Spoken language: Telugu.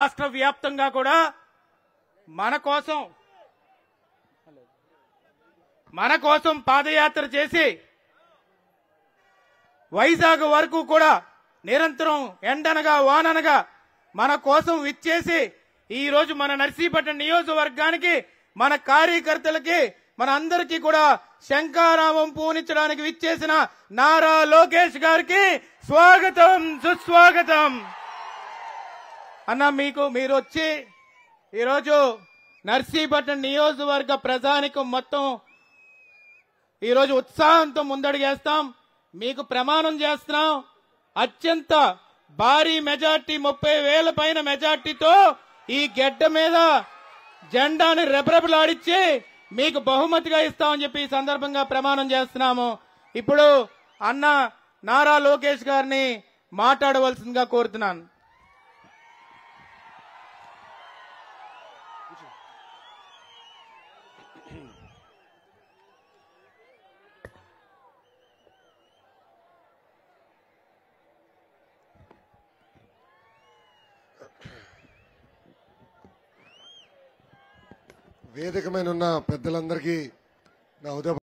రాష్ట్ర వ్యాప్తంగా కూడా మన కోసం పాదయాత్ర చేసి వైజాగ్ వరకు కూడా నిరంతరం ఎండనగా వాననగా మన కోసం విచ్చేసి ఈ రోజు మన నర్సీపట్నం నియోజకవర్గానికి మన కార్యకర్తలకి మన అందరికీ కూడా శంఖారావం పూనించడానికి విచ్చేసిన నారా లోకేష్ గారికి స్వాగతం సుస్వాగతం. అన్న మీరు వచ్చి ఈరోజు నర్సీపట్నం నియోజకవర్గ ప్రజానికం మొత్తం ఈరోజు ఉత్సాహంతో ముందడుగేస్తాం. మీకు ప్రమాణం చేస్తున్నాం, అత్యంత భారీ మెజార్టీ 30,000 పైన మెజార్టీతో ఈ గెడ్డ మీద జెండాని రెపరెపలాడిచ్చి మీకు బహుమతిగా ఇస్తామని చెప్పి ఈ సందర్భంగా ప్రమాణం చేస్తున్నాము. ఇప్పుడు అన్న నారా లోకేష్ గారిని మాట్లాడవలసిందిగా కోరుతున్నాను. వేదిక మీద ఉన్న పెద్దలందరికీ నా ఉదయ